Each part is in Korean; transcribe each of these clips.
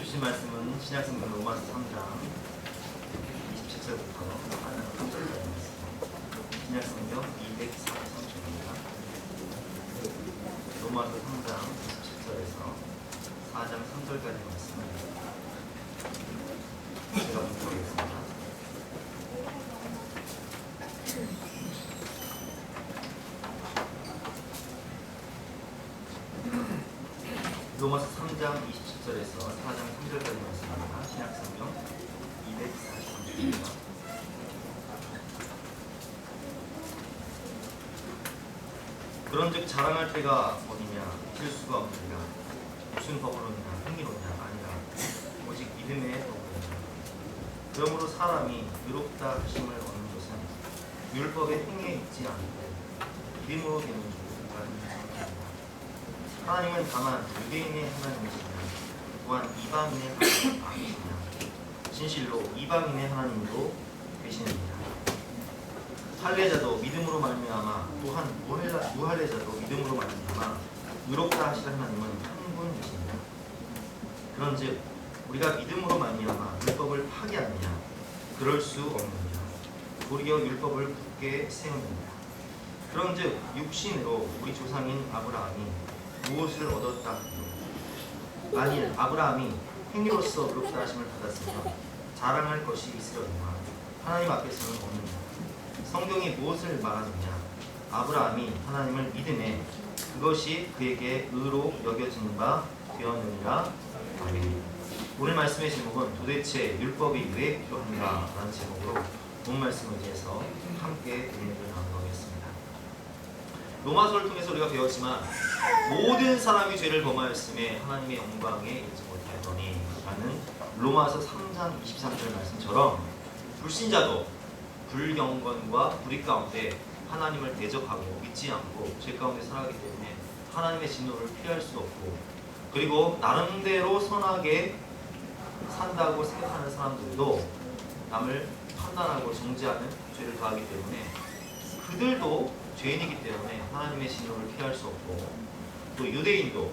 주신 말씀은 신약성경 로마서 3장 27절부터 3절까지 말씀입니다. 신약성경 243쪽입니다. 로마서 3장 27절에서 4장 3절까지 말씀을 제가 공부하겠습니다. 로마서 3장 27절에서 4장 3절까지 말씀입니다. 신약성경 243쪽입니다. 그런즉 자랑할 때가 어디냐? 실수가 없느니라. 무슨 법으로냐? 행위로냐? 아니라 오직 믿음의 법으로냐. 그러므로 사람이 의롭다 하심을 얻는 것은 율법의 행위에 있지 않고 믿음으로 되는 줄 인정합니다. 하나님은 다만 유대인의 하나님이시냐 또한 이방인의 하나님이시냐 진실로 이방인의 하나님도 되시느니라. 할례자도 믿음으로 말미암아 또한 무할례자도 믿음으로 말미암아 의롭다 하실 하나님은 한 분이시니라. 그런즉 우리가 믿음으로 말미암아 율법을 파기하느냐? 그럴 수 없느니라. 도리어 율법을 굳게 세우느니라. 그런즉 육신으로 우리 조상인 아브라함이 무엇을 얻었다 하기로 만일 아브라함이 행위로서 의롭다 하심을 받았으면 자랑할 것이 있으려니와 하나님 앞에서는 없느니라. 성경이 무엇을 말하느냐? 아브라함이 하나님을 믿음에 그것이 그에게 의로 여겨지는 바 되었느니라. 아멘. 오늘 말씀의 제목은 도대체 율법이 왜 필요한가? 라는 제목으로 본 말씀을 위해서 함께 은혜를 나누겠습니다. 로마서를 통해서 우리가 배웠지만 모든 사람이 죄를 범하였음에 하나님의 영광에 이르지 못하였더니 라는 로마서 3장 23절 말씀처럼 불신자도 불경건과 불의 가운데 하나님을 대적하고 믿지 않고 죄 가운데 살아가기 때문에 하나님의 진노를 피할 수 없고, 그리고 나름대로 선하게 산다고 생각하는 사람들도 남을 판단하고 정죄하는 죄를 더하기 때문에 그들도 죄인이기 때문에 하나님의 진노를 피할 수 없고, 또 유대인도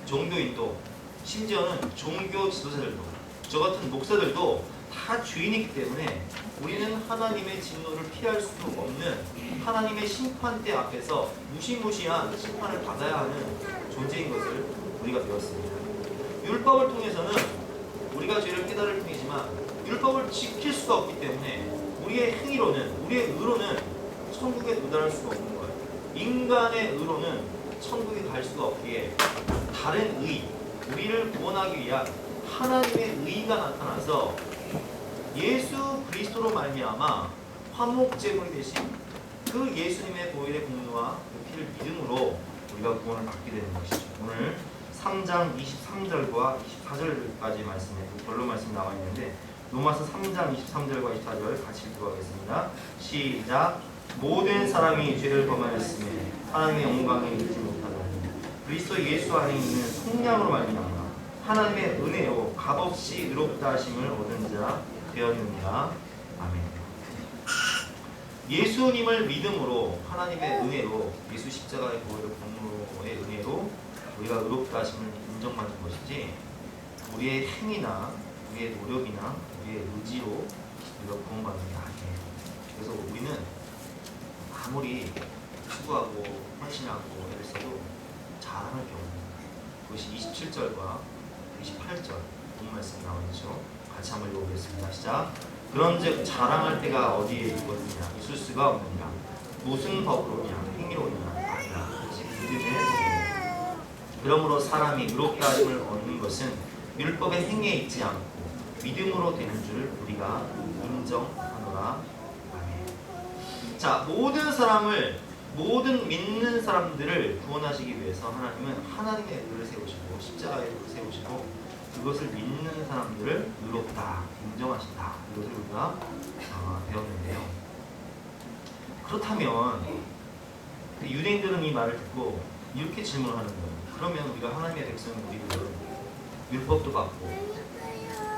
종교인도 심지어는 종교 지도자들도 저 같은 목사들도 다 죄인이기 때문에 우리는 하나님의 진노를 피할 수 없는 하나님의 심판대 앞에서 무시무시한 심판을 받아야 하는 존재인 것을 우리가 배웠습니다. 율법을 통해서는 우리가 죄를 깨달을 뿐이지만 율법을 지킬 수가 없기 때문에 우리의 행위로는, 우리의 의로는 천국에 도달할 수가 없는 거예요. 인간의 의로는 천국에 갈 수가 없기에 다른 의, 우리를 구원하기 위한 하나님의 의가 나타나서 예수 그리스도로 말미암아 화목제물이 되신 그 예수님의 보혈의 공로와 그 피를 믿음으로 우리가 구원을 받게 되는 것이죠. 오늘 3장 23절과 24절까지 말씀에 결론 말씀이 나와 있는데, 로마서 3장 23절과 24절 같이 읽도록 하겠습니다. 시작. 모든 사람이 죄를 범하였음에 하나님의 영광에 이르지 못하더니 그리스도 예수 안에 있는 성령으로 말미암아 하나님의 은혜로 값없이 의롭다 하심을 얻은 자 되었느니라. 아멘. 예수님을 믿음으로 하나님의 은혜로, 예수 십자가의 보혈의 공로의 은혜로 우리가 의롭다 하심을 인정받는 것이지 우리의 행위나 우리의 노력이나 우리의 의지로 우리가 구원받는 게 아니에요. 그래서 우리는 아무리 수고하고 헌신하고 애를 써도 자랑할 게 없는, 그것이 27절과 28절 본 말씀이 나와 있죠. 같이 한번 읽어보겠습니다. 시작. 그런즉 자랑할 때가 어디에 있거든요? 있을 수가 없느냐? 무슨 법으로냐? 행위로냐? 아니라 오직 믿음의 법이냐. 그러므로 사람이 의롭다 하심을 얻는 것은 율법의 행위에 있지 않고 믿음으로 되는 줄 우리가 인정하노라. 아멘. 자, 모든 사람을, 모든 믿는 사람들을 구원하시기 위해서 하나님은 하나님의 의를 세우시고 십자가의 의를 세우시고 그것을 믿는 사람들을 의롭다 인정하신다, 이것을 우리가 배웠는데요. 그렇다면 유대인들은 이 말을 듣고 이렇게 질문하는 거예요. 그러면 우리가 하나님의 백성인 우리들은 율법도 받고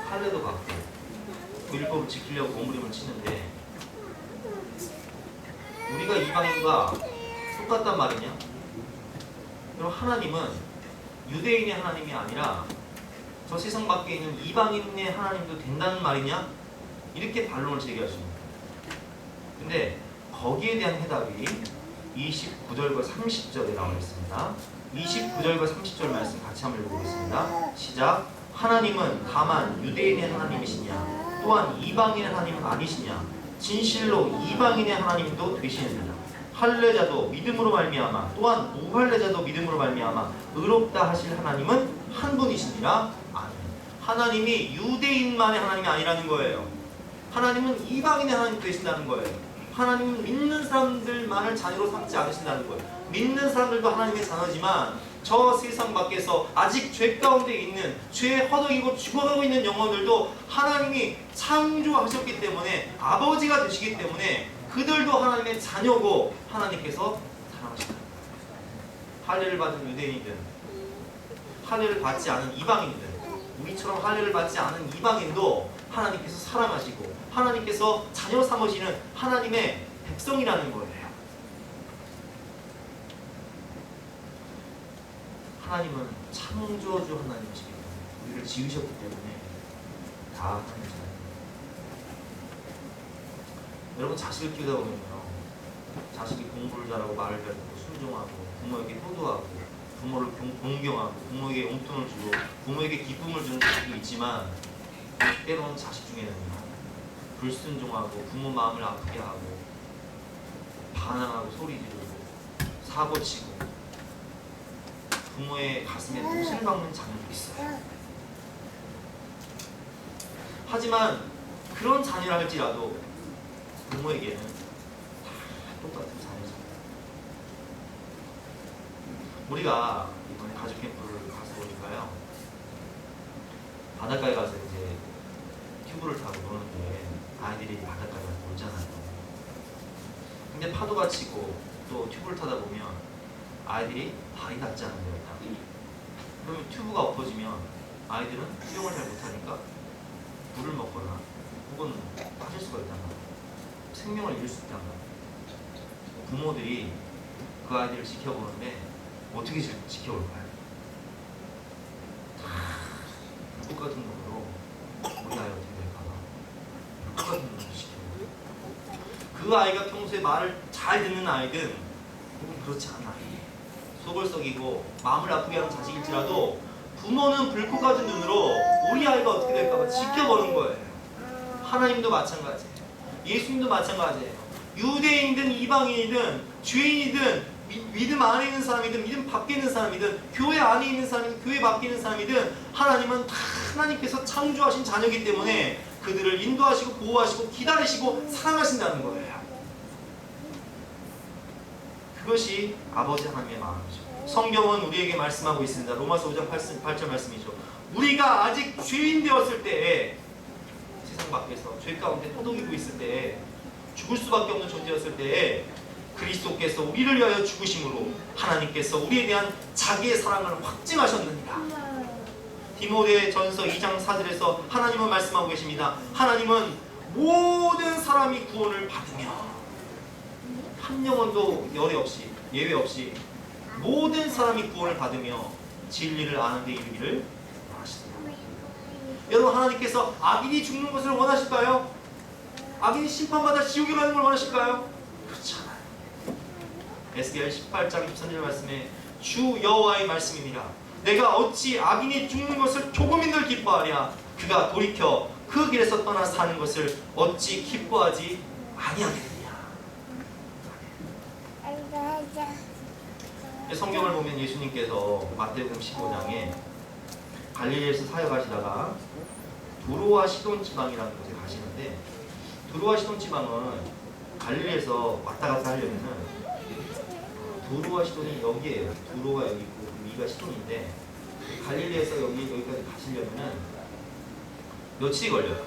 할례도 받고 그 율법을 지키려고 몸부림을 치는데 우리가 이방인과 똑같단 말이냐? 그럼 하나님은 유대인의 하나님이 아니라 저 세상 밖에 있는 이방인의 하나님도 된다는 말이냐? 이렇게 반론을 제기하십니다. 근데 거기에 대한 해답이 29절과 30절에 나와 있습니다. 29절과 30절 말씀 같이 한번 읽어보겠습니다. 시작. 하나님은 다만 유대인의 하나님이시냐? 또한 이방인의 하나님은 아니시냐? 진실로 이방인의 하나님도 되시느니라. 할례자도 믿음으로 말미암아 또한 무할례자도 믿음으로 말미암아 의롭다 하실 하나님은 한 분이시니라. 아멘. 하나님이 유대인만의 하나님이 아니라는 거예요. 하나님은 이방인의 하나님 되신다는 거예요. 하나님은 믿는 사람들만을 자녀로 삼지 않으신다는 거예요. 믿는 사람들도 하나님의 자녀지만 저 세상 밖에서 아직 죄 가운데 있는, 죄에 허덕이고 죽어가고 있는 영혼들도 하나님이 창조하셨기 때문에, 아버지가 되시기 때문에 그들도 하나님의 자녀고 하나님께서 사랑하신다. 할례를 받은 유대인이든 할례를 받지 않은 이방인이든, 우리처럼 할례를 받지 않은 이방인도 하나님께서 사랑하시고 하나님께서 자녀 삼으시는 하나님의 백성이라는 거예요. 하나님은 창조주 하나님이시기 때문에, 우리를 지으셨기 때문에 다 하나님 자녀입니다. 여러분, 자식을 키우다 보면요, 자식이 공부를 잘하고 말을 잘 듣고 순종하고 부모에게 효도하고 부모를 공경하고 부모에게 용돈을 주고 부모에게 기쁨을 주는 자식이 있지만, 때로는 자식 중에는요, 불순종하고 부모 마음을 아프게 하고 반항하고 소리 지르고 사고치고 부모의 가슴에 못을 박는 자녀도 있어요. 하지만 그런 자녀라 할지라도 부모에게는 다 똑같은 자녀죠. 우리가 이번에 가족 캠프를 가서 보니까요, 바닷가에 가서 이제 튜브를 타고 노는데 아이들이 바닷가에 가서 놀잖아요. 근데 파도가 치고 또 튜브를 타다 보면 아이들이 발이 닿지 않은 데가 있다. 그러면 튜브가 엎어지면 아이들은 수영을 잘 못하니까 물을 먹거나 혹은 빠질 수가 있단 말이에요. 생명을 잃을 수 있단 말이에요. 부모들이 그 아이들을 지켜보는데 어떻게 지켜볼까요? 불꽃 같은 놈으로 우리 아이 어떻게 될까봐 불꽃 같은 놈으로 지켜보고, 그 아이가 평소에 말을 잘 듣는 아이든 혹은 그렇지 않은 아이, 속을 썩이고 마음을 아프게 하는 자식일지라도 부모는 불꽃 같은 눈으로 우리 아이가 어떻게 될까봐 지켜보는 거예요. 하나님도 마찬가지예요. 예수님도 마찬가지예요. 유대인이든 이방인이든 죄인이든 믿음 안에 있는 사람이든 믿음 밖에 있는 사람이든 교회 안에 있는 사람이든 교회 밖에 있는 사람이든 하나님은 다 하나님께서 창조하신 자녀이기 때문에 그들을 인도하시고 보호하시고 기다리시고 사랑하신다는 거예요. 그것이 아버지 하나님의 마음이죠. 성경은 우리에게 말씀하고 있습니다. 로마서 5장 8절 말씀이죠. 우리가 아직 죄인 되었을 때에, 세상 밖에서 죄 가운데 허덕이고 있을 때에, 죽을 수밖에 없는 존재였을 때에 그리스도께서 우리를 위하여 죽으심으로 하나님께서 우리에 대한 자기의 사랑을 확증하셨느니라. 디모데전서 2장 4절에서 하나님은 말씀하고 계십니다. 하나님은 모든 사람이 구원을 받으며, 한 영혼도 예외 없이 모든 사람이 구원을 받으며 진리를 아는 데 이르기를 원하십니다. 여러분, 하나님께서 악인이 죽는 것을 원하실까요? 악인이 심판받아 지옥에 가는 걸 원하실까요? 그렇지 않아요. 에스겔 18장 23절 말씀에 주 여호와의 말씀이니라. 내가 어찌 악인이 죽는 것을 조금인들 기뻐하랴. 그가 돌이켜 그 길에서 떠나 사는 것을 어찌 기뻐하지 아니하겠느냐. 성경을 보면 예수님께서 마태복음 15장에 갈릴리에서 사역하시다가 두로와 시돈 지방이라는 곳에 가시는데, 두로와 시돈 지방은 갈릴리에서 왔다 갔다 하려면은 두로와 시돈이 여기에요. 두로가 여기 있고 위가 시돈인데, 갈릴리에서 여기까지 가시려면은 며칠이 걸려요.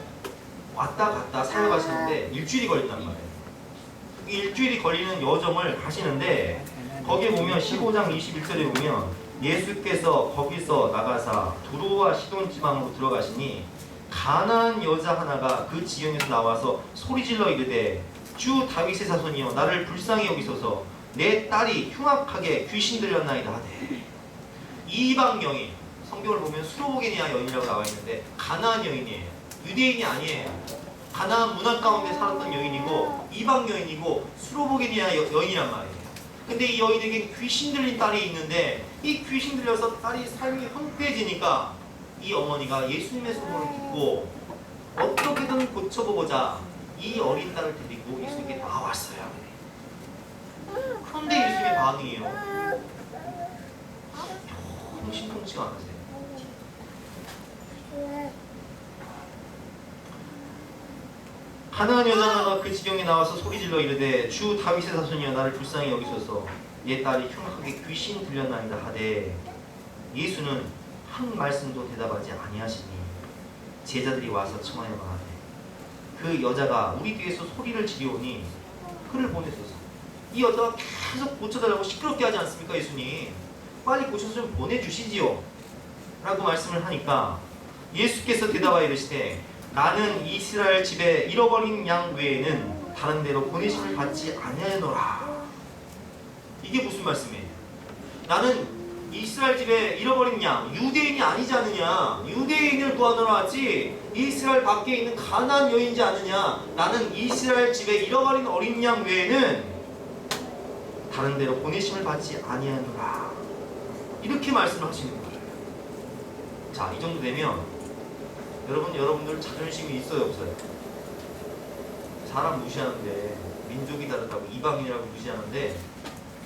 왔다 갔다 사역하시는데 일주일이 걸린단 말이에요. 일주일이 걸리는 여정을 가시는데, 거기에 보면 15장 21절에 보면 예수께서 거기서 나가사 두로와 시돈 지방으로 들어가시니 가나안 여자 하나가 그 지경에서 나와서 소리질러 이르되 주 다윗의 자손이여 나를 불쌍히 여기소서 내 딸이 흉악하게 귀신 들렸나이다 하되, 이방 여인, 성경을 보면 수로보게니아 여인이라고 나와 있는데 가나안 여인이에요. 유대인이 아니에요. 가나안 문화 가운데 살았던 여인이고 이방 여인이고 수로보게니아 여인이란 말이에요. 근데 이 여인에게 귀신 들린 딸이 있는데 이 귀신 들려서 딸이 삶이 황폐해지니까 이 어머니가 예수님의 소문을 듣고 어떻게든 고쳐보고자 이 어린 딸을 데리고 예수님께 나왔어요. 그런데 예수님의 반응이에요. 너무 심통치가 않으세요. 가나안 여자가 그 지경에 나와서 소리질러 이르되 주 다윗의 자손이여 나를 불쌍히 여기소서 얘 딸이 흉악하게 귀신 들렸나이다 하되 예수는 한 말씀도 대답하지 아니하시니 제자들이 와서 청하여 말하되 그 여자가 우리 뒤에서 소리를 지르오니 그를 보내소서. 이 여자가 계속 고쳐달라고 시끄럽게 하지 않습니까? 예수님 빨리 고쳐서 좀 보내주시지요 라고 말씀을 하니까 예수께서 대답하여 이르시되 나는 이스라엘 집에 잃어버린 양 외에는 다른 데로 보내심을 받지 아니하노라. 이게 무슨 말씀이에요? 나는 이스라엘 집에 잃어버린 양, 유대인이 아니지 않느냐? 유대인을 구하러 왔지 이스라엘 밖에 있는 가나안 여인이지 않느냐? 나는 이스라엘 집에 잃어버린 어린 양 외에는 다른 데로 보내심을 받지 아니하노라. 이렇게 말씀을 하시는 거예요. 자, 이 정도 되면 여러분들 자존심이 있어요, 없어요? 사람 무시하는데 민족이 다르다고 이방인이라고 무시하는데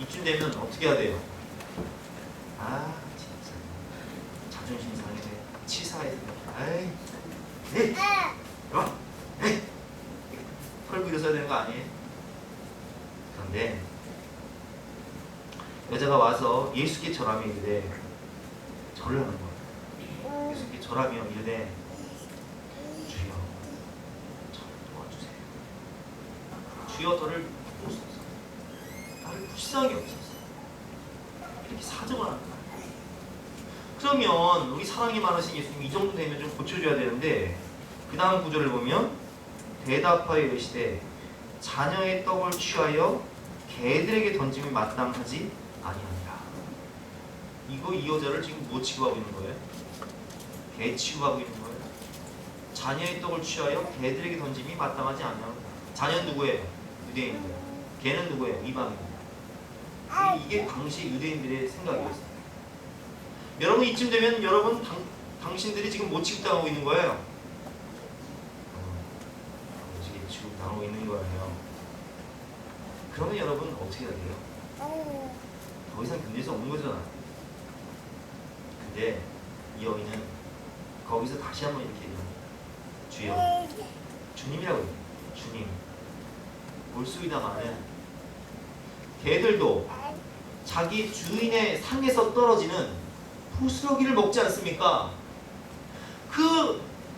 이쯤 되면 어떻게 해야 돼요? 아 진짜 자존심 상해. 치사해서 아이 네 와 네 펄 부려서야 되는 거 아니에요? 그런데 여자가 와서 예수께 절하며 이르되 절을 하는 거예요. 예수께 절하며 이르되 주여 저를 도와주세요. 주여 저를 보소서. 나를 불쌍히 여기소서. 이렇게 사정을 하는 거예요. 그러면 우리 사랑이 많으신 예수님 이 정도 되면 좀 고쳐줘야 되는데 그 다음 구절을 보면 대답하여 이르시되 자녀의 떡을 취하여 개들에게 던짐이 마땅하지 아니하니라. 이 여자를 지금 뭐 취급하고 있는 거예요? 개 취급하고 있는 거예요. 자녀의 떡을 취하여 개들에게 던짐이 마땅하지 아니하니라. 자녀는 누구예요? 유대인이에요. 개는 누구예요? 이방인이에요. 이게 당시 유대인들의 생각이었어요. 여러분 이쯤 되면 여러분 당신들이 지금 뭐 취급당하고 있는 거예요? 취급당하고 있는 거예요. 그러면 여러분 어떻게 해야 돼요? 더 이상 견딜 수 없는 거잖아요. 근데 이 여인은 거기서 다시 한번 이렇게 얘기합니다. 주여, 주님이라고 해요. 주님, 볼수이다마는 개들도 자기 주인의 상에서 떨어지는 부스러기를 먹지 않습니까?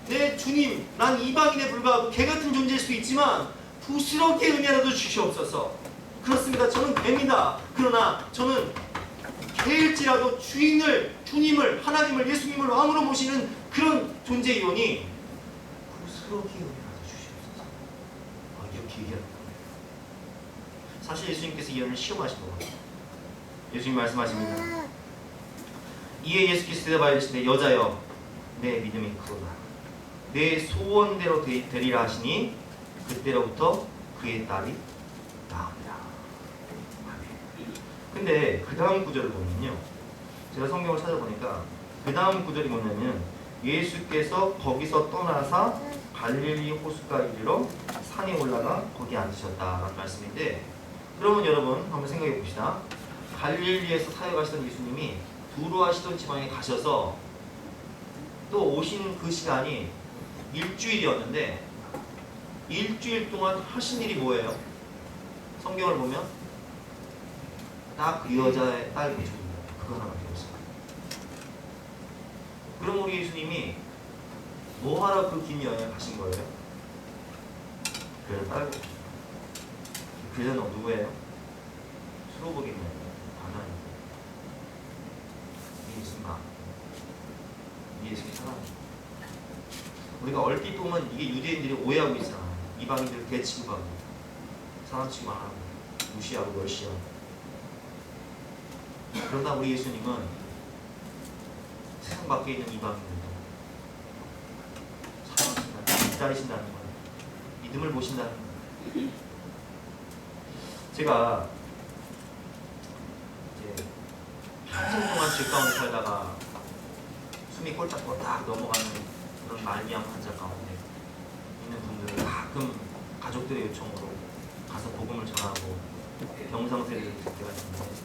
내 주님, 난 이방인에 불과하고 개 같은 존재일 수 있지만 부스러기의 은혜라도 주시옵소서. 그렇습니다. 저는 개입니다. 그러나 저는 개일지라도 주님을, 하나님을, 예수님을 왕으로 모시는 그런 존재이오니 부스러기의 은혜라도 주시옵소서. 이렇게 얘기합니다. 사실 예수님께서 이 여인을 시험하신 거예요. 예수님 말씀하십니다. 이에 예수께서 대답하여 이르시되 여자여 내 믿음이 크도다. 내 소원대로 되리라 하시니 그때로부터 그의 딸이 나으니라. 근데 그 다음 구절을 보면요, 제가 성경을 찾아보니까 그 다음 구절이 뭐냐면 예수께서 거기서 떠나사 갈릴리 호숫가에 이르러 산에 올라가 거기 앉으셨다라는 말씀인데, 그러면 여러분 한번 생각해 봅시다. 갈릴리에서 사역하시던 예수님이 두로와 시돈 지방에 가셔서 또 오신 그 시간이 일주일이었는데 일주일 동안 하신 일이 뭐예요? 성경을 보면 딱 그 여자의 딸 고쳐줍니다. 그거 하나만 배웠어요. 그럼 우리 예수님이 뭐 하러 그 긴 여행을 가신 거예요? 그 여자 딸 고쳐줍니다. 그 여자는 누구예요? 수로보게니아 가나안. 이 예수님 이 예수님 사랑합니다. 우리가 얼핏 보면 이게 유대인들이 오해하고 있잖아요. 이방인들 개 취급하고 사람 취급 안 하고 무시하고 멸시하고. 그러나 우리 예수님은 세상 밖에 있는 이방인들도 사랑하신다는, 기다리신다는 거예요. 믿음을 보신다는 거예요. 제가 이제 평생 동안 죄 가운데 살다가 숨이 꼴딱꼴딱 넘어가는 그런 말기암 환자 가운데 있는 분들은 가끔 가족들의 요청으로 가서 복음을 전하고 병상세례를 들 때가 있는데,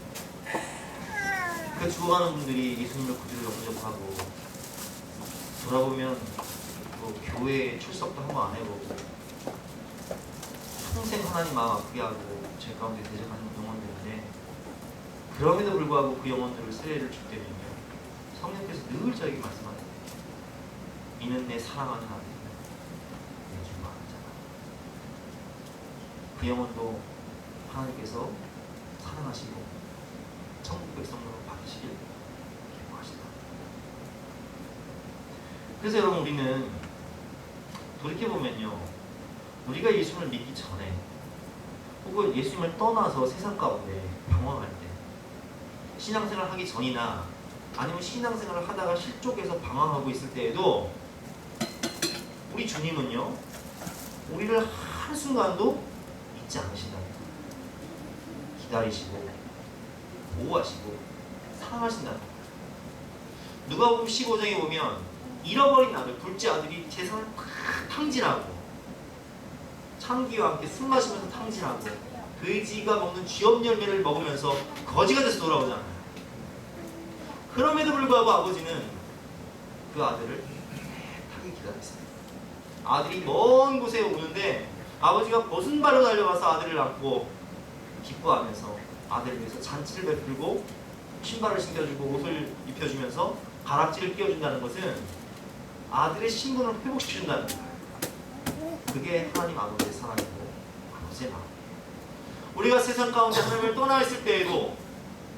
그 죽어가는 분들이 예수님을 구주로 영접하고 돌아보면 뭐 교회에 출석도 한번 안 해보고 평생 하나님 마음 아프게 하고 죄 가운데 대적하는 영혼들인데, 그럼에도 불구하고 그 영혼들을 세례를 줄 때는요, 성령께서 늘 저에게 말씀하세요. 이는 내 사랑하는 아들이다. 내 중요한 자다. 그 영혼도 하나님께서 사랑하시고 천국 백성으로 받으시길 기뻐하시다. 그래서 여러분, 우리는 돌이켜보면요, 우리가 예수를 믿기 전에 혹은 예수님을 떠나서 세상 가운데 방황할 때, 신앙생활을 하기 전이나 아니면 신앙생활을 하다가 실족해서 방황하고 있을 때에도 우리 주님은요, 우리를 한순간도 잊지 않으신다. 기다리시고 보호하시고 사랑하신다. 누가복음 15장에 보면 잃어버린 아들, 둘째 아들이 재산을 팍 탕진하고 창기와 함께 술 마시면서 탕진하고 돼지가 먹는 쥐업 열매를 먹으면서 거지가 돼서 돌아오잖아요. 그럼에도 불구하고 아버지는 그 아들을 애타게 기다렸어요. 아들이 먼 곳에 오는데 아버지가 벗은 발로 달려가서 아들을 안고 기뻐하면서 아들을 위해서 잔치를 베풀고 신발을 신겨주고 옷을 입혀주면서 가락지를 끼워준다는 것은 아들의 신분을 회복시켜준다는 거예요. 그게 하나님 아버지의 사랑이고 아버지의 마음. 우리가 세상 가운데 하나님을 떠나 있을 때에도,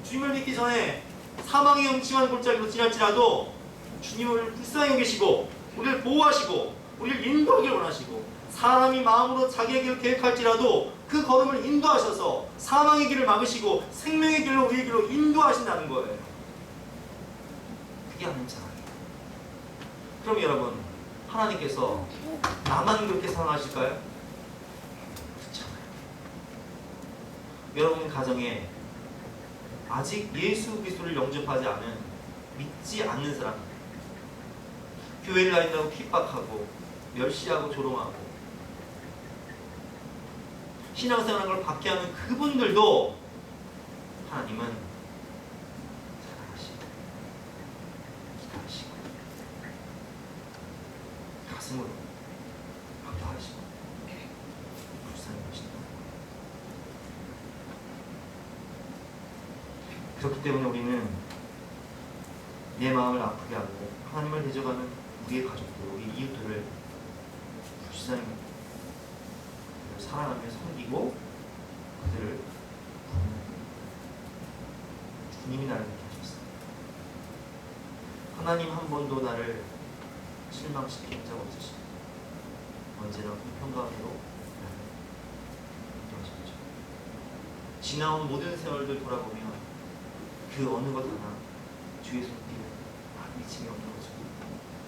주님을 믿기 전에 사망의 음침한 골짜기로 지날지라도 주님을 불쌍히 여기시고 우리를 보호하시고 우리를 인도하길 원하시고, 사람이 마음으로 자기의 길을 계획할지라도 그 걸음을 인도하셔서 사망의 길을 막으시고 생명의 길로 우리의 길로 인도하신다는 거예요. 그게 하나님 사랑이에요. 그럼 여러분, 하나님께서 나만 그렇게 사랑하실까요? 그렇잖아요. 여러분 가정에 아직 예수 그리스도를 영접하지 않은, 믿지 않는 사람, 교회를 다닌다고 핍박하고 멸시하고 조롱하고 신앙생활을 걸 박해하는 그분들도 하나님은 사랑하시고 기다리시고 가슴으로 아파하시고 불쌍히 하신다. 그렇기 때문에 우리는 내 마음을 아프게 하고 하나님을 대적하는 우리의 가족들, 우리 이웃들을 불쌍히 사랑하며 섬기고 그들을 부르는 주님이 나를 그렇게 하셨습니다. 하나님 한 번도 나를 실망시킨 적 없으시고 언제나 불평 가운데로 나를 인도하셨죠. 지나온 모든 세월들 돌아보면 그 어느 것 하나 주의 손길에 미침이 없는 것이고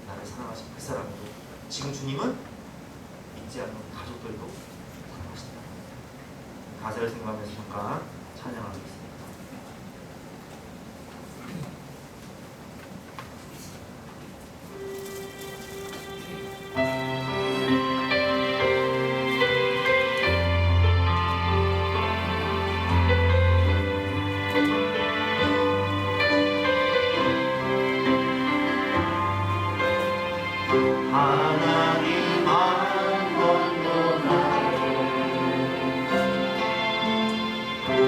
나를 사랑하신 그 사람도, 지금 주님은 믿지 않는 가족들도 사랑하신다. 가사를 생각하면서 잠깐 찬양하겠습니다. 하나님 한 번도 나를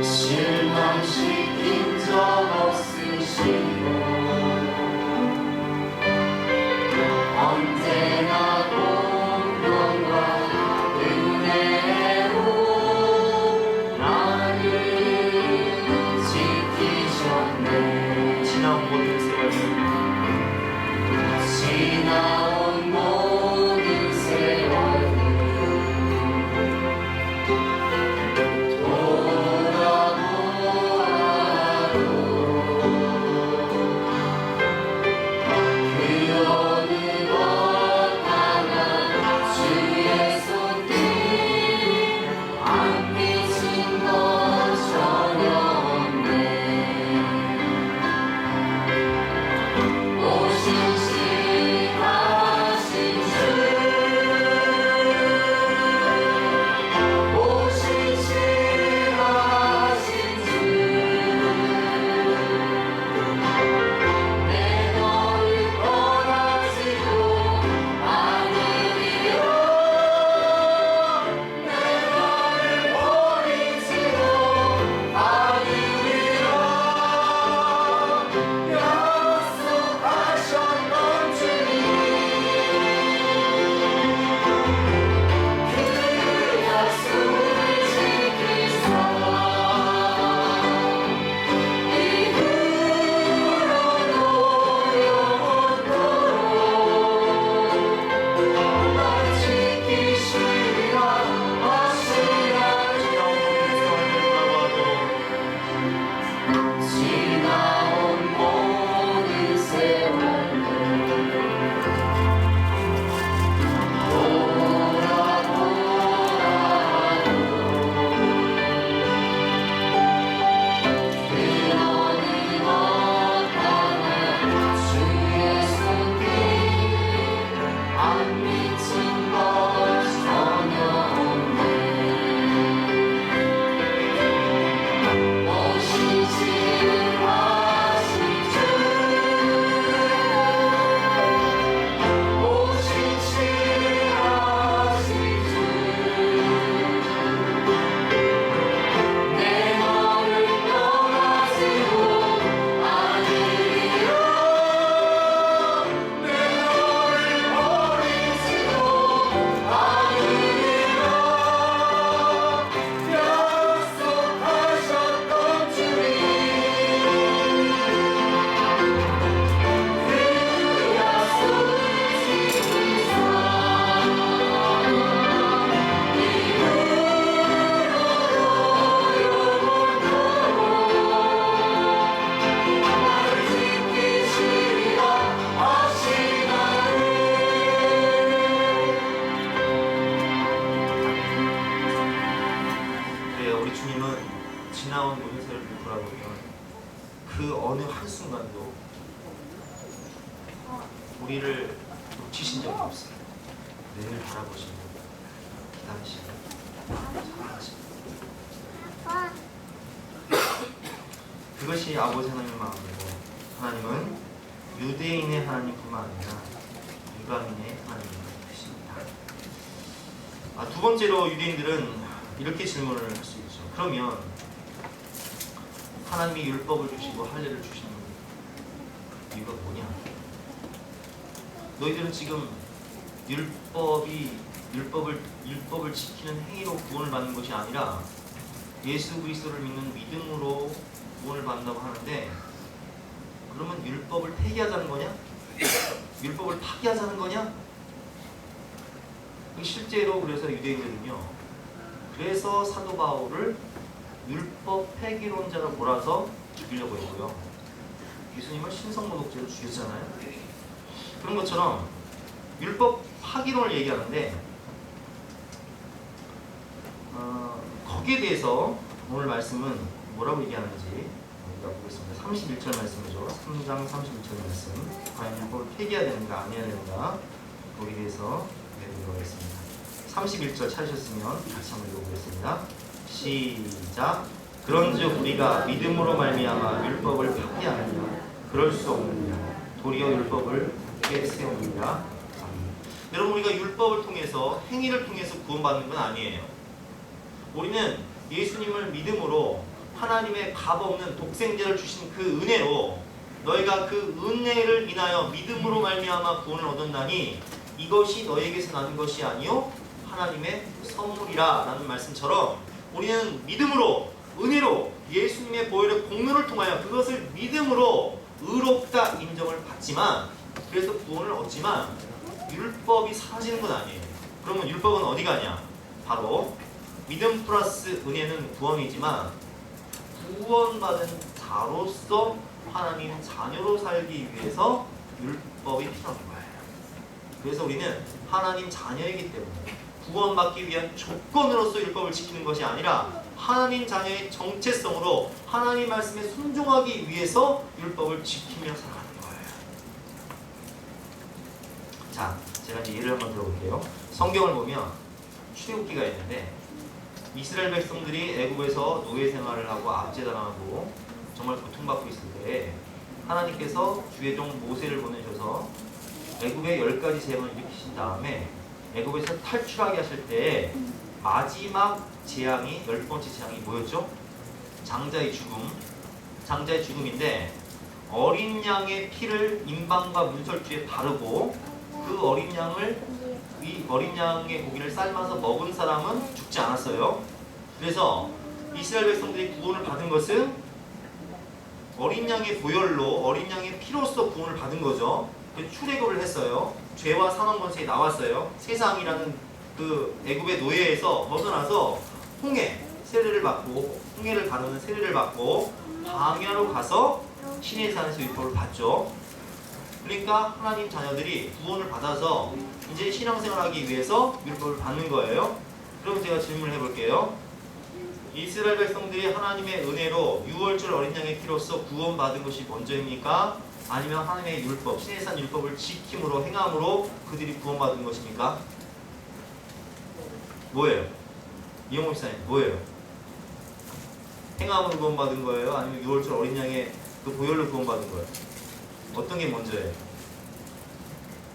실망시킨 적 없으시고 언제나 공평과 은혜로 나를 지키셨네. 지나온 모든 세월, 지나온 모든 그 어느 한순간도 우리를 놓치신 적이 없어요. 늘 바라보시고 기다리시고 사랑하시고 그것이 아버지 하나님의 마음이고 하나님은 유대인의 하나님뿐만 아니라 이방인의 하나님이십니다. 두 번째로 유대인들은 이렇게 질문을 할 수 있죠. 그러면 하나님이 율법을 주시고 할례를 주시는 이유가 뭐냐? 너희들은 지금 율법을 지키는 행위로 구원을 받는 것이 아니라 예수 그리스도를 믿는 믿음으로 구원을 받는다고 하는데, 그러면 율법을 폐기하자는 거냐? 율법을 파기하자는 거냐? 실제로 그래서 유대인들은요, 그래서 사도 바울을 율법 폐기론자로 몰아서 죽이려고 했고요. 예수님을 신성모독죄로 죽였잖아요. 그런 것처럼 율법 파기론을 얘기하는데, 거기에 대해서 오늘 말씀은 뭐라고 얘기하는지 우리가 보겠습니다. 31절 말씀이죠. 3장 31절 말씀. 과연 율법을 폐기해야 되는가 아니해야 되는가, 거기에 대해서 배우도록 하겠습니다. 31절 찾으셨으면 같이 한번 읽어보겠습니다. 시작. 그런즉 우리가 믿음으로 말미암아 율법을 파기하느냐? 그럴 수 없느냐? 도리어 율법을 깨세웁니다. 여러분, 우리가 율법을 통해서, 행위를 통해서 구원받는 건 아니에요. 우리는 예수님을 믿음으로 하나님의 값없는 독생자를 주신 그 은혜로, 너희가 그 은혜를 인하여 믿음으로 말미암아 구원을 얻었나니 이것이 너희에게서 나는 것이 아니요 하나님의 선물이라 라는 말씀처럼, 우리는 믿음으로, 은혜로 예수님의 보혈의 공로를 통하여 그것을 믿음으로 의롭다 인정을 받지만, 그래서 구원을 얻지만 율법이 사라지는 건 아니에요. 그러면 율법은 어디 가냐? 바로 믿음 플러스 은혜는 구원이지만, 구원받은 자로서 하나님 자녀로 살기 위해서 율법이 필요한 거예요. 그래서 우리는 하나님 자녀이기 때문에 구원받기 위한 조건으로서 율법을 지키는 것이 아니라 하나님 자녀의 정체성으로 하나님 말씀에 순종하기 위해서 율법을 지키며 살아가는 거예요. 자, 제가 이제 예를 한번 들어볼게요. 성경을 보면 출애굽기가 있는데, 이스라엘 백성들이 애굽에서 노예 생활을 하고 압제당하고 정말 고통받고 있을 때 하나님께서 주의 종 모세를 보내셔서 애굽의 10가지 재앙을 일으키신 다음에 애굽에서 탈출하게 하실 때 마지막 재앙이, 10번째 재앙이 뭐였죠? 장자의 죽음. 장자의 죽음인데, 어린 양의 피를 임방과 문설주에 바르고 그 어린 양의 고기를 삶아서 먹은 사람은 죽지 않았어요. 그래서 이스라엘 백성들이 구원을 받은 것은 어린 양의 보혈로, 어린 양의 피로써 구원을 받은 거죠. 출애굽을 했어요. 죄와 사망 권세에 나왔어요. 세상이라는 그 애굽의 노예에서 벗어나서 세례를 받고, 홍해를 가르는 세례를 받고 광야로 가서 신의 산에서 율법을 받죠. 그러니까 하나님 자녀들이 구원을 받아서 이제 신앙생활하기 위해서 율법을 받는 거예요. 그럼 제가 질문을 해볼게요. 이스라엘 백성들이 하나님의 은혜로 유월절 어린 양의 피로써 구원받은 것이 먼저입니까? 아니면 하나님의 율법, 신의 산 율법을 지킴으로, 행함으로 그들이 구원받은 것입니까? 뭐예요? 이영호 목사님, 뭐예요? 행함으로 구원받은 거예요? 아니면 유월절 어린 양의 그 보혈로 구원받은 거예요? 어떤 게 먼저예요?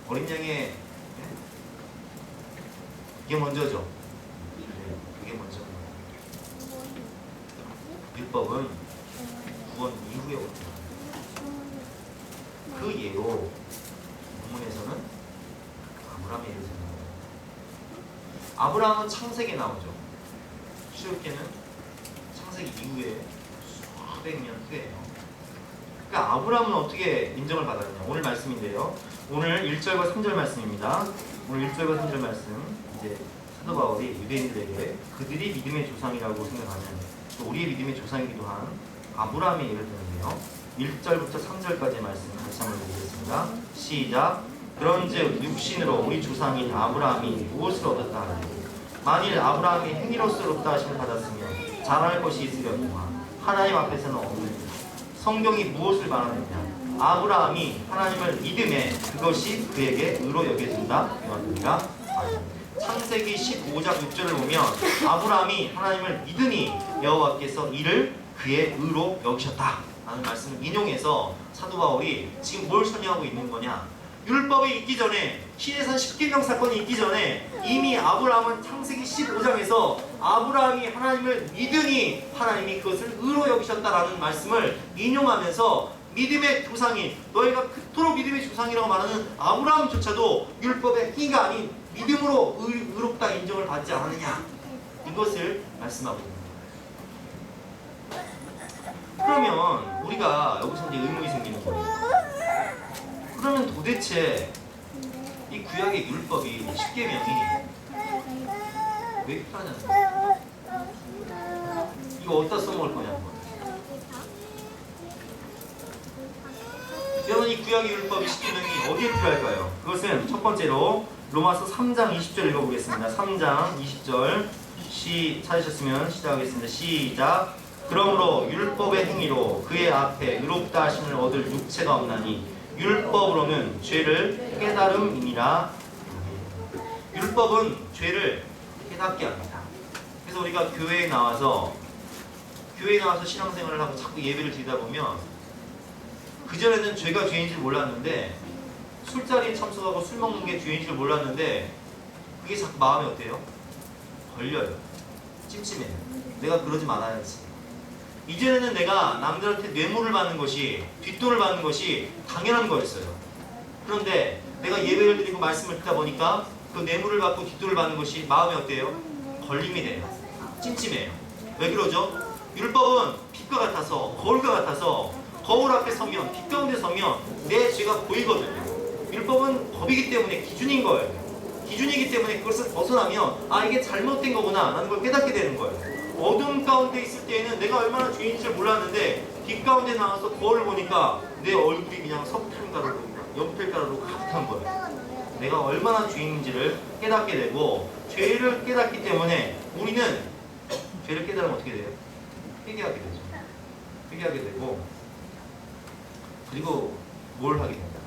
어린 양의, 이게 먼저죠? 그게 먼저인 거예요. 율법은 구원 이후에 오는 거예요. 그 예로 본문에서는 아브라함의 예를 드는 거예요. 아브라함은 창세기에 나오죠. 출애굽기는 창세기 이후에 수백 년 후에요. 그러니까 아브라함은 어떻게 인정을 받았냐? 오늘 말씀인데요. 오늘 1절과 3절 말씀입니다. 오늘 1절과 3절 말씀, 이제 사도 바울이 유대인들에게 그들이 믿음의 조상이라고 생각하는, 또 우리의 믿음의 조상이기도 한 아브라함의 예를 드는데요. 1절부터 3절까지의 말씀 같이 한번 보겠습니다. 시작. 그런즉 육신으로 우리 조상인 아브라함이 무엇을 얻었다 하니, 만일 아브라함이 행위로서 의롭다 하심을 받았으면 자랑할 것이 있으려니와 하나님 앞에서는 없느니라. 성경이 무엇을 말하느냐? 아브라함이 하나님을 믿음에 그것이 그에게 의로 여겨진다 이 말입니다. 창세기 15장 6절을 보면 아브라함이 하나님을 믿으니 여호와께서 이를 그의 의로 여기셨다 라는 말씀을 인용해서 사도 바울이 지금 뭘 설명하고 있는 거냐? 율법이 있기 전에, 시내산 십계명 사건이 있기 전에 이미 아브라함은 창세기 15장에서 아브라함이 하나님을 믿으니 하나님이 그것을 의로 여기셨다라는 말씀을 인용하면서 믿음의 조상이, 너희가 그토록 믿음의 조상이라고 말하는 아브라함조차도 율법의 행위가 아닌 믿음으로 의롭다 인정을 받지 않았느냐, 이것을 말씀하고 있습니다. 그러면 우리가 여기서 이제 의문이 생기는 거예요. 그러면 도대체 이 구약의 율법이, 십계명이 왜 필요하냐는 거예요? 이거 어디다 써먹을 거냐는 거예요. 여러분, 이 구약의 율법이, 십계명이 어디에 필요할까요? 그것은 첫 번째로 로마서 3장 20절 읽어보겠습니다. 3장 20절 찾으셨으면 시작하겠습니다. 시작. 그러므로 율법의 행위로 그의 앞에 의롭다 하심을 얻을 육체가 없나니 율법으로는 죄를 깨달음이니라. 율법은 죄를 깨닫게 합니다. 그래서 우리가 교회에 나와서 신앙생활을 하고 자꾸 예배를 드리다 보면 그전에는 죄가 죄인 줄 몰랐는데, 술자리에 참석하고 술 먹는 게 죄인 줄 몰랐는데 그게 자꾸 마음에 어때요? 걸려요. 찜찜해요. 내가 그러지 말아야지. 이전에는 내가 남들한테 뇌물을 받는 것이, 뒷돈을 받는 것이 당연한 거였어요. 그런데 내가 예배를 드리고 말씀을 듣다 보니까 그 뇌물을 받고 뒷돈을 받는 것이 마음에 어때요? 걸림이 돼요. 찜찜해요. 왜 그러죠? 율법은 빛과 같아서, 거울과 같아서 거울 앞에 서면, 빛 가운데 서면 내 죄가 보이거든요. 율법은 법이기 때문에 기준인 거예요. 기준이기 때문에 그것을 벗어나면 아, 이게 잘못된 거구나 라는 걸 깨닫게 되는 거예요. 어둠 가운데 있을 때에는 내가 얼마나 죄인인 줄 몰랐는데 빛 가운데 나와서 거울을 보니까 내 얼굴이 그냥 석탄가루로, 연필가루로 가득한 거예요. 내가 얼마나 죄인인지를 깨닫게 되고, 죄를 깨닫기 때문에 우리는 죄를 깨달으면 어떻게 돼요? 회개하게 되죠. 회개하게 되고, 그리고 뭘 하게 된다?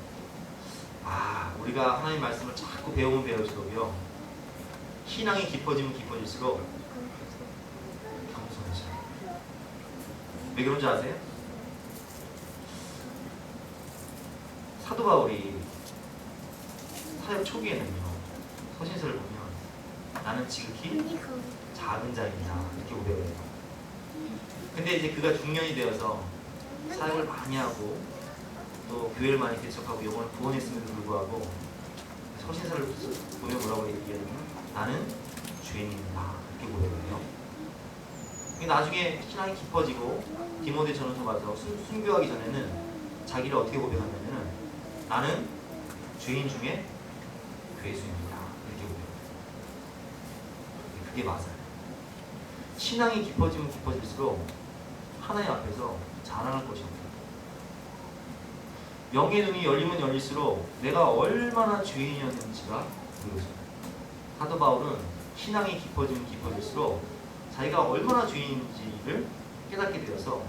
아, 우리가 하나님 말씀을 자꾸 배우면 배울수록요, 신앙이 깊어지면 깊어질수록 겸손해져요. 왜 그런지 아세요? 사도 바울이 사역 초기에는요, 서신서를 보면 나는 지극히 작은 자입니다 이렇게 고백해요. 근데 이제 그가 중년이 되어서 사역을 많이 하고 또 교회를 많이 개척하고 영혼을 구원했음에도 불구하고 서신서를 보면 뭐라고 얘기하냐면 나는 죄인입니다 이렇게 고백해요. 나중에 신앙이 깊어지고 디모데 전후서 가서 순교하기 전에는 자기를 어떻게 고백하냐면은 나는 죄인 중에 괴수입니다 이렇게 고백해요. 그게 맞아요. 신앙이 깊어지면 깊어질수록 하나님 앞에서 자랑할 것이 없어요. 영의 눈이 열리면 열릴수록 내가 얼마나 죄인이었는지가 보여져요. 사도 바울은 신앙이 깊어지면 깊어질수록 자기가 얼마나 죄인인지를 깨닫게 되어서,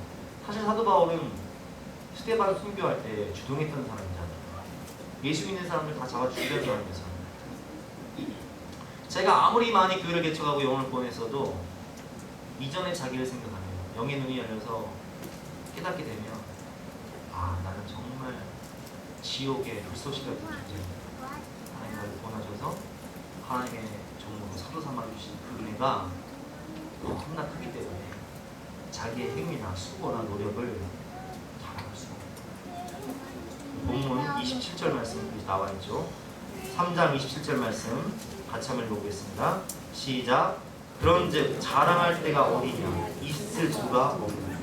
사실 사도 바울은 스데반 순교할 때 주동했던 사람이잖아요. 예수 믿는 사람들 다 잡아 죽이던 사람이었어요. 자기가 아무리 많이 교회를 개척하고 영혼을 보냈어도 이전의 자기를 생각하면, 영의 눈이 열려서 깨닫게 되면 아, 나는 정말 지옥의 불쏘시 같은 존재입니다. 하나님 나를 구원하셔서 하나님의 종으로 사도 삼아주신 그 은혜가 너무나 크기 때문에 자기의 행위나 수고나 노력을 자랑할 수가 없어요. 본문 27절 말씀이 나와 있죠. 3장 27절 말씀 같이 한번 읽어보겠습니다. 시작. 그런즉 자랑할 때가 어디냐? 있을 수가 없느니라.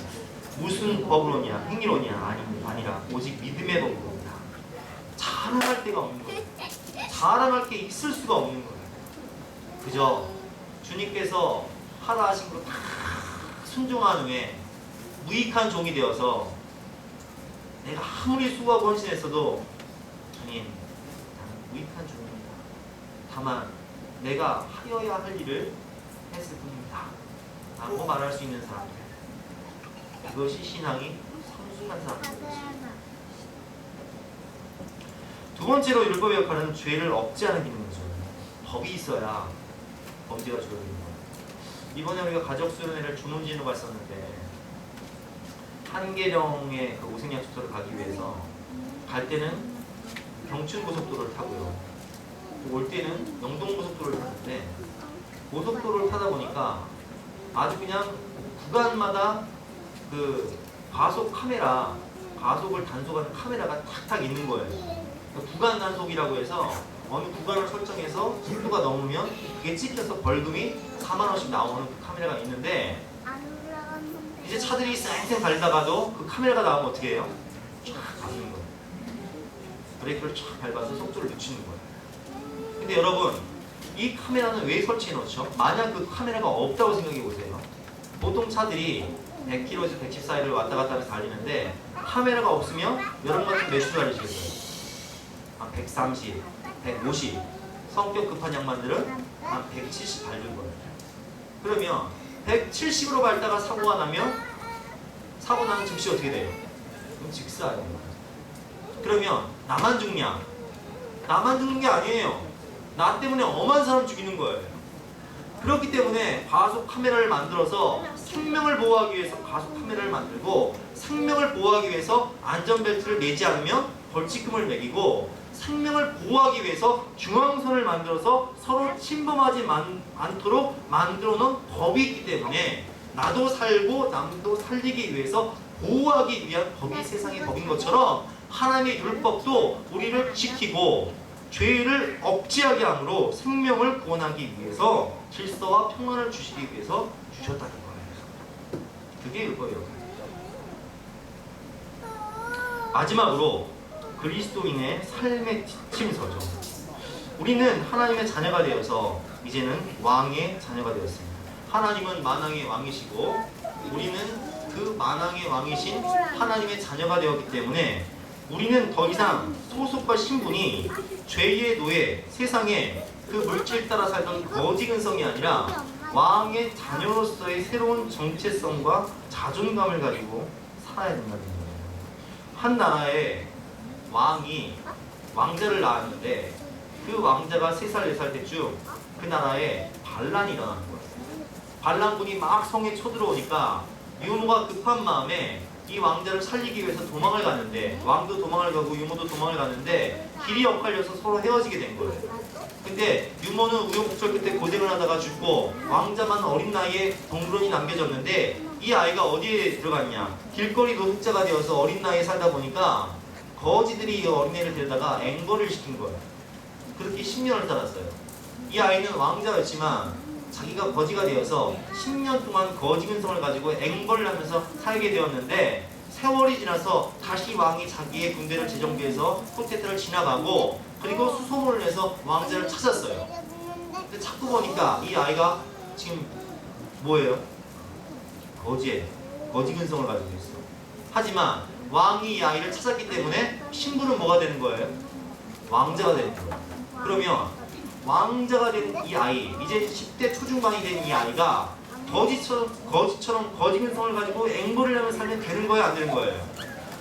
무슨 법으로냐? 행위로냐? 아니라 오직 믿음의 법으로다. 자랑할 데가 없는 거예요. 자랑할 게 있을 수가 없는 거예요. 그저 주님께서 하라 하신 거 다 순종한 후에 무익한 종이 되어서 내가 아무리 수고하고 헌신했어도 주님, 나는 무익한 종입니다. 다만 내가 하여야 할 일을 했을 뿐입니다 라고 말할 수 있는 사람들, 그것이 신앙이 성숙한 사람입니다. 두 번째로 율법의 역할은 죄를 억제하는 기능이죠. 법이 있어야 범죄가 줄어드는 거예요. 이번에 우리가 가족 수련회를 주문진으로 갔었는데 한계령의 그 오색약수터를 가기 위해서 갈 때는 경춘고속도로를 타고요. 올 때는 영동고속도로를 타는데 고속도로를 타다 보니까 아주 그냥 구간마다 그 과속 카메라, 과속을 단속하는 카메라가 탁탁 있는 거예요. 구간 단속이라고 해서 어느 구간을 설정해서 속도가 넘으면 그게 찍혀서 벌금이 4만 원씩 나오는 그 카메라가 있는데 이제 차들이 쌩쌩 달리다가도 그 카메라가 나오면 어떻게 해요? 쫙 밟는 거예요. 브레이크를 쫙 밟아서 속도를 늦추는 거예요. 근데 여러분, 이 카메라는 왜 설치해 놓죠? 만약 그 카메라가 없다고 생각해 보세요. 보통 차들이 100km에서 110 사이를 왔다 갔다 하면서 달리는데 카메라가 없으면 여러분 같은 몇 초 달리시겠어요? 한 130, 150. 성격 급한 양반들은 한 170 밟는 거예요. 그러면 170으로 밟다가 사고가 나면 사고 나면 즉시 어떻게 돼요? 그럼 직사예요. 그러면 나만 죽냐? 나만 죽는 게 아니에요. 나 때문에 엄한 사람 죽이는 거예요. 그렇기 때문에 과속 카메라를 만들어서 생명을 보호하기 위해서 과속 카메라를 만들고 생명을 보호하기 위해서 안전벨트를 매지 않으면 벌칙금을 매기고 생명을 보호하기 위해서 중앙선을 만들어서 서로 침범하지 않도록 만들어 놓은 법이 있기 때문에 나도 살고 남도 살리기 위해서 보호하기 위한 법이 세상의 법인 것처럼 하나님의 율법도 우리를 지키고 죄를 억제하게 함으로 생명을 구원하기 위해서 질서와 평안을 주시기 위해서 주셨다는 거예요. 그게 율법이에요. 마지막으로 그리스도인의 삶의 지침서죠. 우리는 하나님의 자녀가 되어서 이제는 왕의 자녀가 되었습니다. 하나님은 만왕의 왕이시고 우리는 그 만왕의 왕이신 하나님의 자녀가 되었기 때문에 우리는 더 이상 소속과 신분이 죄의 노예, 세상에 그 물질 따라 살던 거지 근성이 아니라 왕의 자녀로서의 새로운 정체성과 자존감을 가지고 살아야 된다는 거예요. 한 나라에 왕이 왕자를 낳았는데 그 왕자가 3살, 4살 때쯤 그 나라에 반란이 일어나는 거예요. 반란군이 막 성에 쳐들어오니까 유모가 급한 마음에 이 왕자를 살리기 위해서 도망을 갔는데 왕도 도망을 가고 유모도 도망을 갔는데 길이 엇갈려서 서로 헤어지게 된 거예요. 근데 유모는 우여곡절 끝에 고생을 하다가 죽고 왕자만 어린 나이에 동물원이 남겨졌는데 이 아이가 어디에 들어갔냐? 길거리 노숙자가 되어서 어린 나이에 살다 보니까 거지들이 이 어린애를 데려다가 앵벌을 시킨 거예요. 그렇게 10년을 살았어요. 이 아이는 왕자였지만 자기가 거지가 되어서 10년 동안 거지 근성을 가지고 앵벌을 하면서 살게 되었는데 세월이 지나서 다시 왕이 자기의 군대를 재정비해서 콘테트를 지나가고 그리고 수소문을 내서 왕자를 찾았어요. 근데 찾고 보니까 이 아이가 지금 뭐예요? 거지예요. 거지 근성을 가지고 있어. 하지만 왕이 이 아이를 찾았기 때문에 신부는 뭐가 되는 거예요? 왕자가 되는 거예요. 그러면 왕자가 된 이 아이, 이제 10대 초중반이 된 이 아이가 거지처럼 거지 근성을 가지고 앵벌을 하며 살면 되는 거예요? 안 되는 거예요?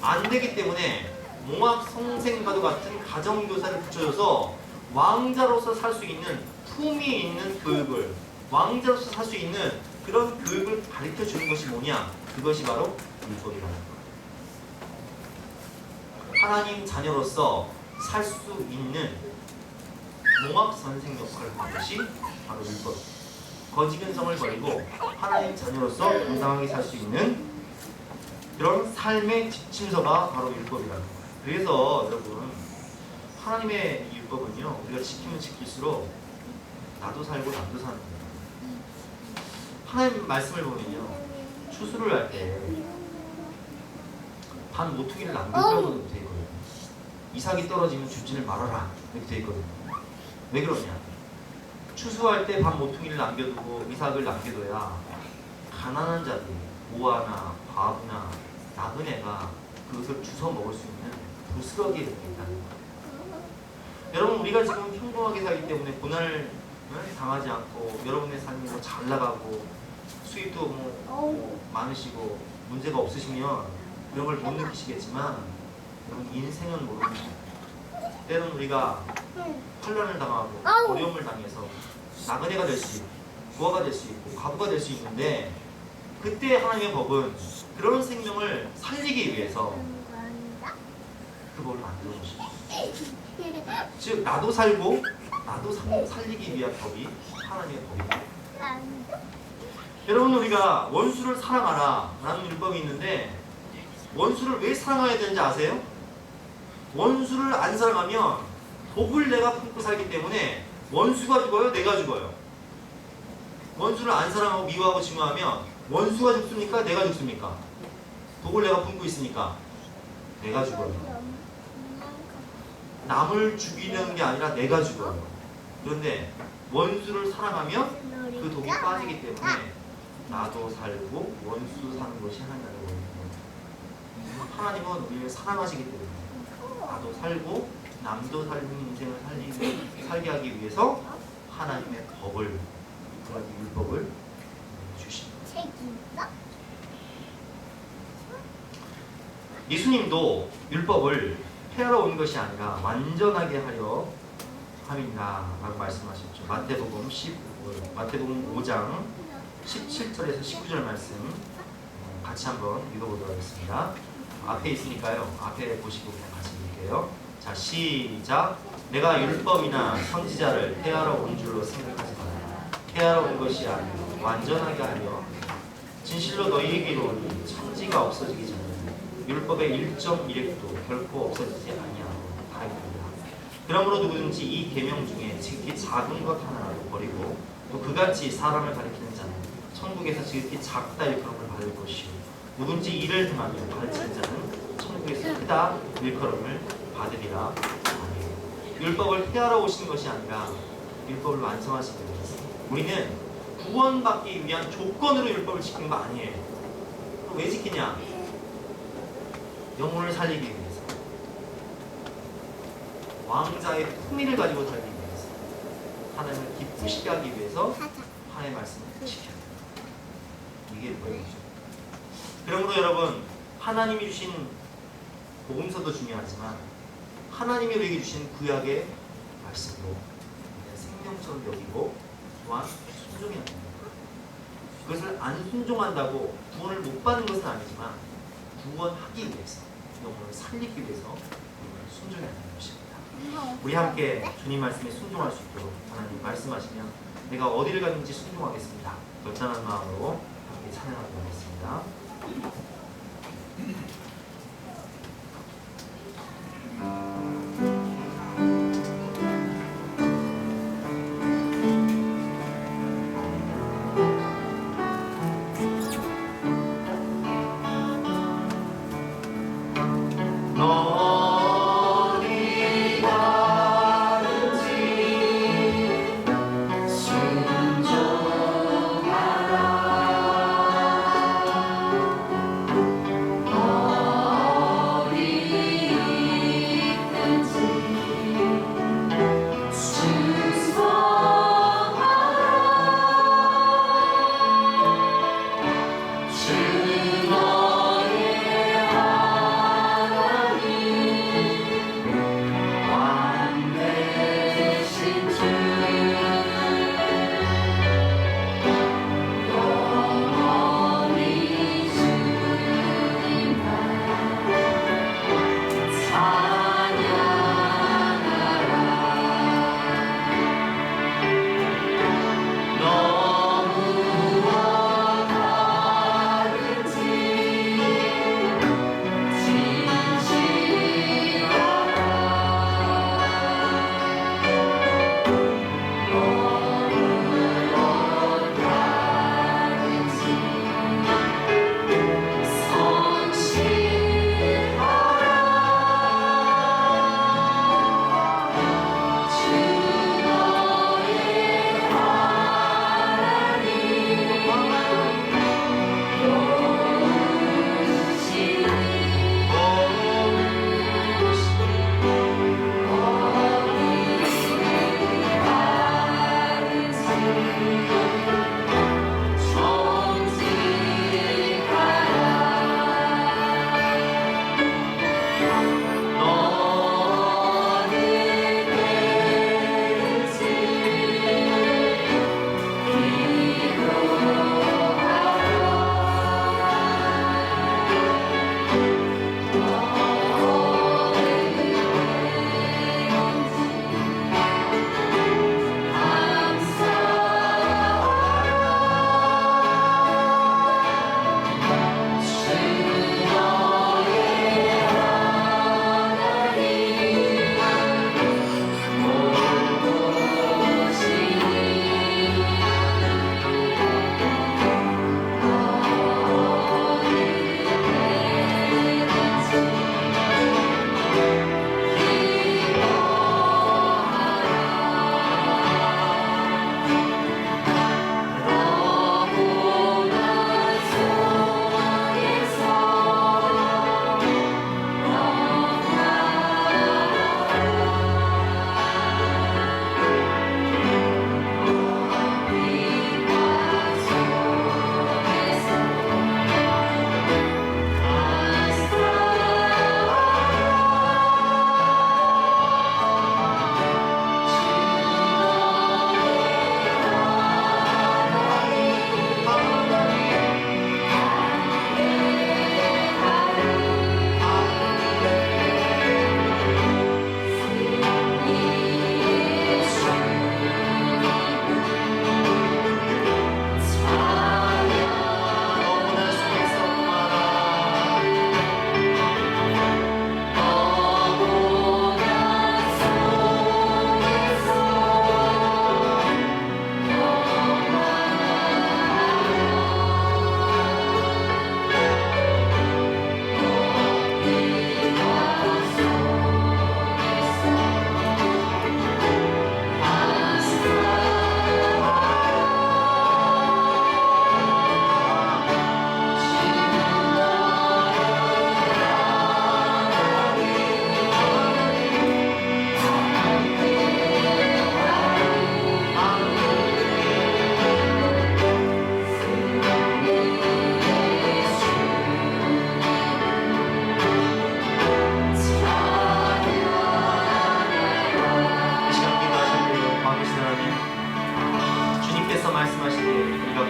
안 되기 때문에 몽학 성생과도 같은 가정교사를 붙여줘서 왕자로서 살 수 있는 품위 있는 교육을, 왕자로서 살 수 있는 그런 교육을 가르쳐 주는 것이 뭐냐? 그것이 바로 율법이라는 거예요. 하나님 자녀로서 살 수 있는 몽학 선생 역할을 하는 것이 바로 율법. 거지 근성을 버리고 하나님 자녀로서 당당하게 살 수 있는 그런 삶의 지침서가 바로 율법이라는 거예요. 그래서 여러분, 하나님의 율법은요, 우리가 지키면 지킬수록 나도 살고 남도 사는 거예요. 하나님 말씀을 보면요, 추수를 할 때 반 모퉁이를 남겨두라고 되어 있거든요. 이삭이 떨어지면 줍지를 말아라 이렇게 되어 있거든요. 왜 그러냐? 추수할 때 반 모퉁이를 남겨두고 이삭을 남겨둬야 가난한 자들, 모아나 과부나 나그네가 그것을 주워 먹을 수 있는 부스러기에 있다는 거예요. 여러분, 우리가 지금 평범하게 살기 때문에 고난을 당하지 않고 여러분의 삶이 잘 나가고 수입도 뭐 많으시고 문제가 없으시면 그런 걸 못 느끼시겠지만 여러분 인생은 모릅니다. 때로는 우리가 환난을 당하고 어려움을 당해서 나그네가 될 수 있고 부하가 될 수 있고 과부가 될 수 있는데 그때 하나님의 법은 그런 생명을 살리기 위해서 그 법을 만들어 놓으십니다. 즉 나도 살고 나도 살리기 위한 법이 하나님의 법입니다. 여러분 우리가 원수를 사랑하라 라는 율법이 있는데 원수를 왜 사랑해야 되는지 아세요? 원수를 안 사랑하면 복을 내가 품고 살기 때문에 원수가 죽어요? 내가 죽어요? 원수를 안 사랑하고 미워하고 증오하면 원수가 죽습니까? 내가 죽습니까? 복을 내가 품고 있으니까 내가 죽어요. 남을 죽이는 게 아니라 내가 죽어요. 그런데 원수를 사랑하면 그 독이 빠지기 때문에 나도 살고 원수 사는 것이 하나님의 원리입니다. 하나님은 우리를 사랑하시기 때문에 나도 살고 남도 살는 인생을 살게 하기 위해서 하나님의 법을 그런 율법을 주십니다. 예수님도 율법을 폐하러 온 것이 아니라 완전하게 하려 함이다 라고 말씀하셨죠. 마태복음 5장 17절에서 19절 말씀 같이 한번 읽어보도록 하겠습니다. 앞에 있으니까요. 앞에 보시고 그냥 같이 읽을게요. 자, 시작. 내가 율법이나 선지자를 폐하러 온 줄로 생각하지 마라. 폐하러 온 것이 아니라 완전하게 하려. 진실로 너희에게 이르노니 천지가 없어지기 전에 율법의 1.1획도 결코 없어지지 아니하고 다이니라. 그러므로 누구든지 이 계명 중에 지극히 작은 것 하나라도 버리고 또 그같이 사람을 가리키는 자는 천국에서 지극히 작다 일컬음을 받을 것이요 누군지 이를 행하며 가르치는 자는 천국에서 크다 일컬음을 받으리라. 아멘. 율법을 폐하러 오신 것이 아니라 율법을 완성하시기 위해서. 우리는 구원받기 위한 조건으로 율법을 지키는 거 아니에요. 왜 지키냐? 영혼을 살리기 위해서, 왕자의 품위를 가지고 살기 위해서, 하나님을 기쁘시게 하기 위해서 하나님의 말씀을 지켜야 돼요. 이게 율법이죠. 그러므로 여러분, 하나님이 주신 복음서도 중요하지만 하나님이 우리에게 주신 구약의 말씀도 생명처럼 여기고 또한 순종해야 됩니다. 그것을 안 순종한다고 구원을 못 받는 것은 아니지만 구원하기 위해서, 영혼을 살리기 위해서 순종해야 하는 것입니다. 우리 함께 주님 말씀에 순종할 수 있도록 하나님 말씀하시면 내가 어디를 가든지 순종하겠습니다. 결단한 마음으로 함께 찬양하도록 하겠습니다.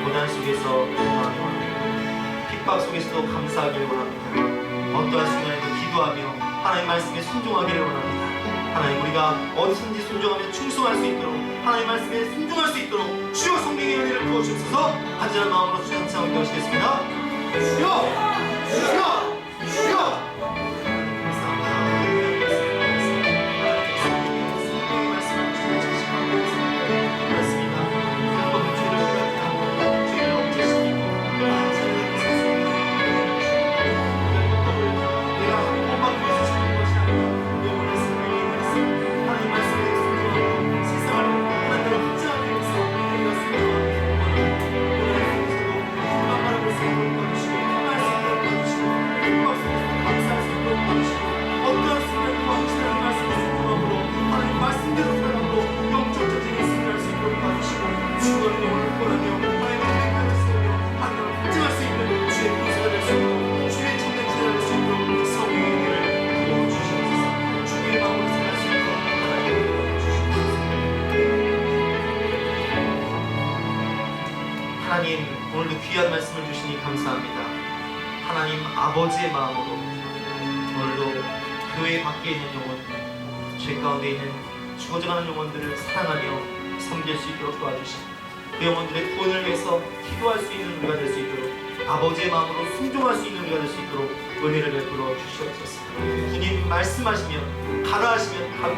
고난 속에서 원하며 핍박 속에서도 감사하기를 원합니다. 어떠한 순간에도 기도하며 하나님 말씀에 순종하기를 원합니다. 하나님, 우리가 어디선지 순종하며 충성할 수 있도록, 하나님 말씀에 순종할 수 있도록 주여 성령의 은혜를 부어주옵소서. 간절한 마음으로 주장창 기도하시겠습니다. 주여! 주여! 주여! 하나님, 오늘도 귀한 말씀을 주시니 감사합니다. 하나님 아버지의 마음으로 오늘도 교회 밖에 있는 영혼, 죄 가운데 있는 죽어져가는 영혼들을 사랑하며 섬길 수 있도록 도와주시고, 그 영혼들의 구원을 위해서 기도할 수 있는 우리가 될 수 있도록, 아버지의 마음으로 순종할 수 있는 우리가 될 수 있도록 은혜를 베풀어 주시옵소서. 주님 말씀하시면 가라 하시면 가고,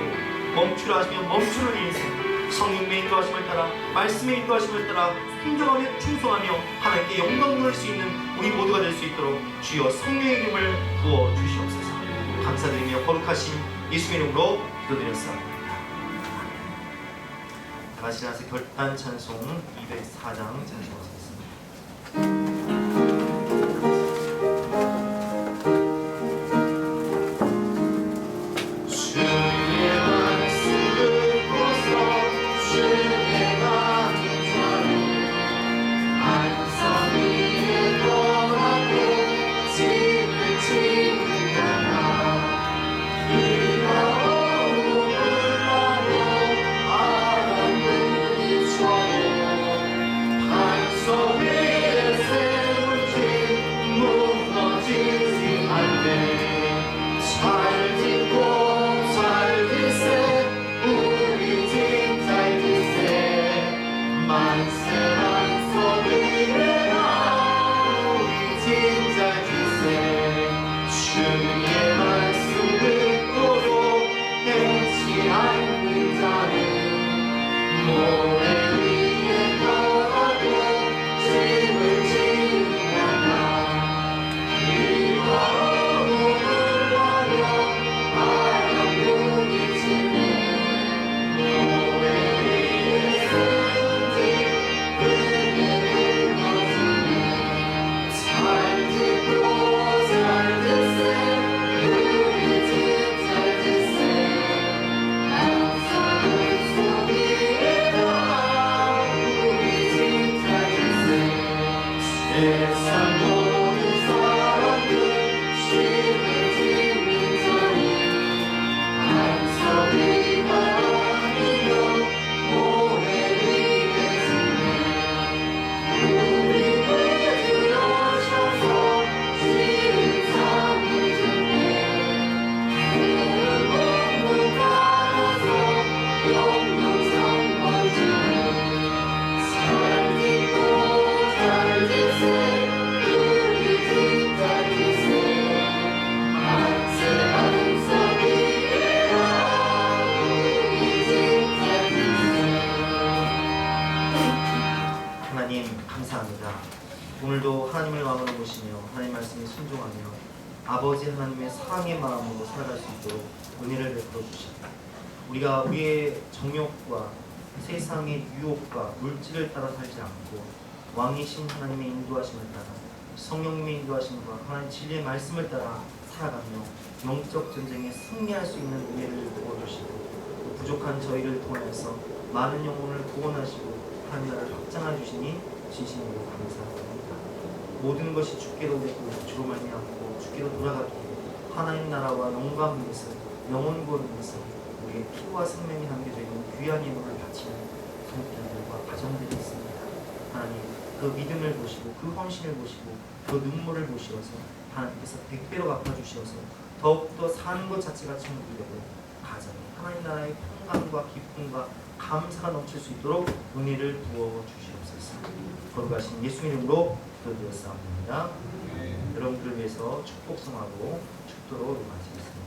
멈추라 하시면 멈추는 인생, 성령의 인도하심을 따라, 말씀의 인도하심을 따라 순종하며 충성하며 하나님께 영광 돌릴 수 있는 우리 모두가 될 수 있도록 주여 성령의 이름을 부어 주시옵소서. 감사드리며 거룩하신 예수의 이름으로 기도드렸사옵니다. 다같이 나서 결단 찬송 204장 찬송하겠습니다. 오늘도 하나님을 마음으로 모시며 하나님 말씀에 순종하며 아버지 하나님의 사랑의 마음으로 살아갈 수 있도록 은혜를 베풀어 주시고, 우리가 우리의 정욕과 세상의 유혹과 물질을 따라 살지 않고 왕이신 하나님의 인도하심을 따라, 성령님의 인도하심과 하나님 진리의 말씀을 따라 살아가며 영적 전쟁에 승리할 수 있는 은혜를 부어주시고, 부족한 저희를 통해서 많은 영혼을 구원하시고 하나님 나라를 확장해 주시니 진심으로 감사합니다. 모든 것이 주께로 되고 주로 말미암고 주께로 돌아가기에 하나님 나라와 영광 위해서 영원 구원을 위해서 우리의 피와 생명이 담겨져 있는 귀한 예물을 바치는 성도들과 가정들이 있습니다. 하나님 그 믿음을 보시고 그 헌신을 보시고 그 눈물을 보시어서 하나님께서 100배로 갚아주시어서 더욱더 사는 것 자체가 천국이되고 가정에 하나님 나라의 평강과 기쁨과 감사가 넘칠 수 있도록 은혜를 부어 주시옵소서. 거룩하신 예수 이름으로 기도드렸사옵나이다. 여러분들을 위해서 축복성하고 축도로 마치겠습니다.